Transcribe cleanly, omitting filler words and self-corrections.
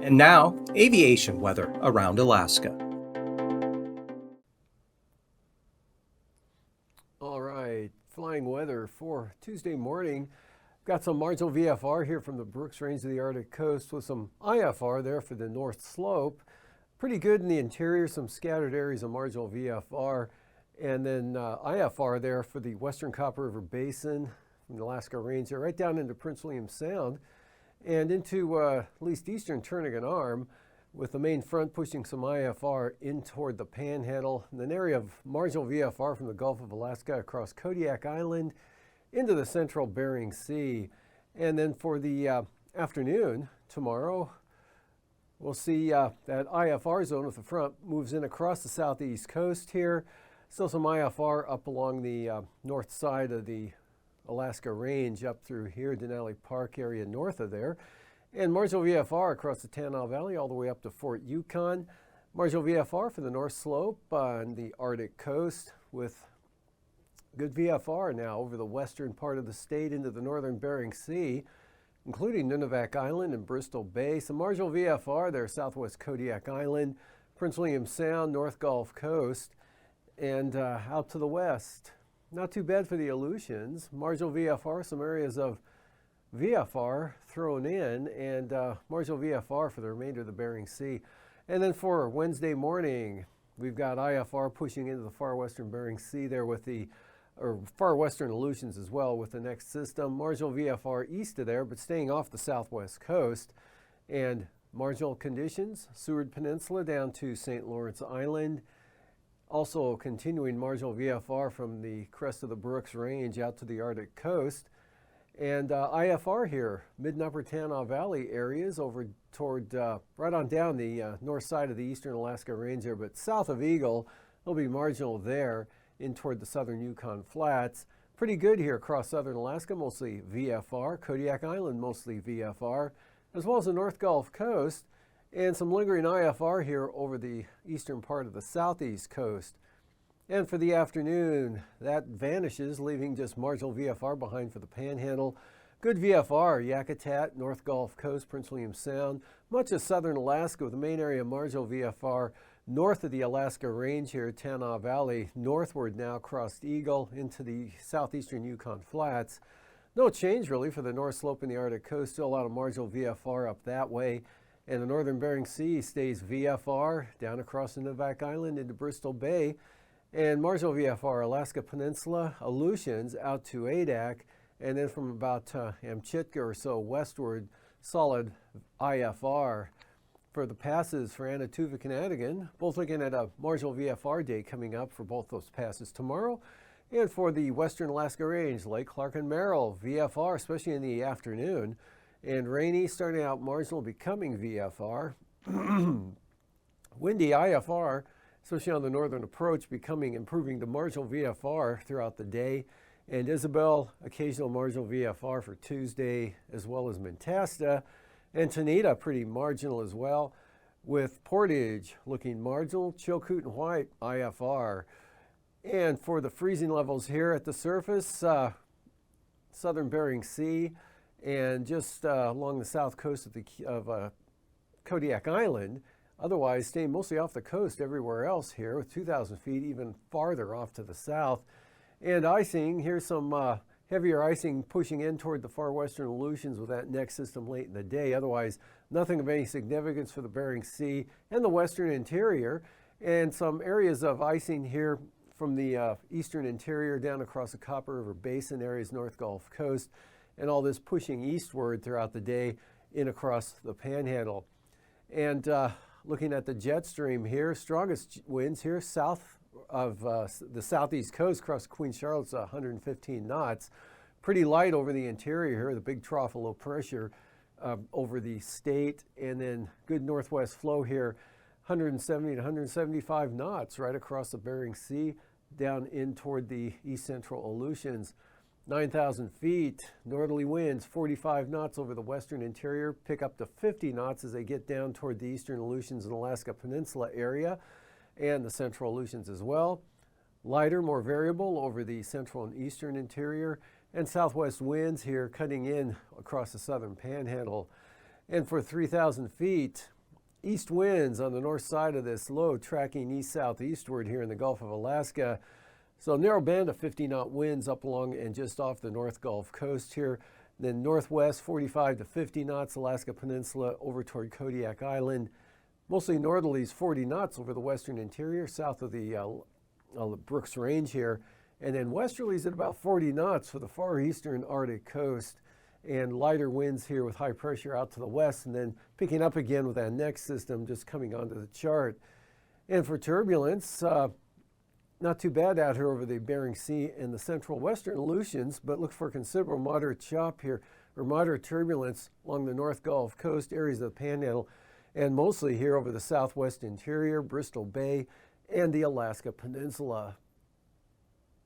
And now, aviation weather around Alaska. All right, flying weather for Tuesday morning. Got some marginal VFR here from the Brooks Range of the Arctic coast with some IFR there for the North Slope. Pretty good in the interior, some scattered areas of marginal VFR. And then IFR there for the Western Copper River Basin from the Alaska Range there, right down into Prince William Sound and into at least eastern Turnagain Arm, with the main front pushing some IFR in toward the Panhandle, and an area of marginal VFR from the Gulf of Alaska across Kodiak Island into the central Bering Sea. And then for the afternoon tomorrow, we'll see that IFR zone with the front moves in across the southeast coast here. Still some IFR up along the north side of the Alaska Range up through here, Denali Park area north of there. And marginal VFR across the Tanana Valley all the way up to Fort Yukon. Marginal VFR for the North Slope on the Arctic coast, with good VFR now over the western part of the state into the northern Bering Sea, including Nunivak Island and Bristol Bay. Some marginal VFR there, southwest Kodiak Island, Prince William Sound, North Gulf Coast, and out to the west. Not too bad for the Aleutians. Marginal VFR, some areas of VFR thrown in, and marginal VFR for the remainder of the Bering Sea. And then for Wednesday morning, we've got IFR pushing into the far western Bering Sea there with the, or far western Aleutians as well with the next system. Marginal VFR east of there, but staying off the southwest coast. And marginal conditions, Seward Peninsula down to St. Lawrence Island. Also continuing marginal VFR from the crest of the Brooks Range out to the Arctic coast. And IFR here, mid and upper Tanana Valley areas over toward, right on down the north side of the eastern Alaska Range there, but south of Eagle, there'll be marginal there in toward the southern Yukon Flats. Pretty good here across southern Alaska, mostly VFR. Kodiak Island, mostly VFR, as well as the North Gulf Coast, and some lingering IFR here over the eastern part of the southeast coast. And for the afternoon, that vanishes, leaving just marginal VFR behind for the Panhandle. Good VFR, Yakutat, North Gulf Coast, Prince William Sound, much of southern Alaska with the main area of marginal VFR north of the Alaska Range here, Tanana Valley, northward now across Eagle into the southeastern Yukon Flats. No change really for the North Slope and the Arctic coast, still a lot of marginal VFR up that way. And the northern Bering Sea stays VFR down across the Nunivak Island into Bristol Bay. And marginal VFR, Alaska Peninsula, Aleutians out to Adak, and then from about Amchitka or so westward, solid IFR. For the passes for Anatuvik and Atigan, both looking at a marginal VFR day coming up for both those passes tomorrow. And for the western Alaska Range, Lake Clark and Merrill, VFR, especially in the afternoon. And rainy, starting out marginal, becoming VFR. Windy IFR, especially on the northern approach, improving to marginal VFR throughout the day. And Isabel, occasional marginal VFR for Tuesday, as well as Mentasta. And Tanita, pretty marginal as well, with Portage looking marginal, Chilkoot and White, IFR. And for the freezing levels here at the surface, southern Bering Sea, and just along the south coast of Kodiak Island, otherwise staying mostly off the coast everywhere else here with 2,000 feet even farther off to the south. And icing, here's some heavier icing pushing in toward the far western Aleutians with that next system late in the day. Otherwise, nothing of any significance for the Bering Sea and the western interior. And some areas of icing here from the eastern interior down across the Copper River Basin areas, North Gulf Coast, and all this pushing eastward throughout the day in across the Panhandle. And looking at the jet stream here, strongest winds here south of the southeast coast across Queen Charlotte's 115 knots. Pretty light over the interior here, the big trough of low pressure over the state, and then good northwest flow here, 170 to 175 knots right across the Bering Sea down in toward the east central Aleutians. 9,000 feet, northerly winds, 45 knots over the western interior, pick up to 50 knots as they get down toward the eastern Aleutians and Alaska Peninsula area, and the central Aleutians as well. Lighter, more variable over the central and eastern interior, and southwest winds here cutting in across the southern Panhandle. And for 3,000 feet, east winds on the north side of this low, tracking east-southeastward here in the Gulf of Alaska. So narrow band of 50-knot winds up along and just off the North Gulf Coast here. Then northwest 45 to 50 knots, Alaska Peninsula over toward Kodiak Island. Mostly northerlies 40 knots over the western interior, south of the Brooks Range here. And then westerlies at about 40 knots for the far eastern Arctic coast. And lighter winds here with high pressure out to the west, and then picking up again with that next system just coming onto the chart. And for turbulence, not too bad out here over the Bering Sea and the central western Aleutians, but look for considerable moderate chop here, or moderate turbulence along the North Gulf Coast, areas of the Panhandle, and mostly here over the southwest interior, Bristol Bay, and the Alaska Peninsula.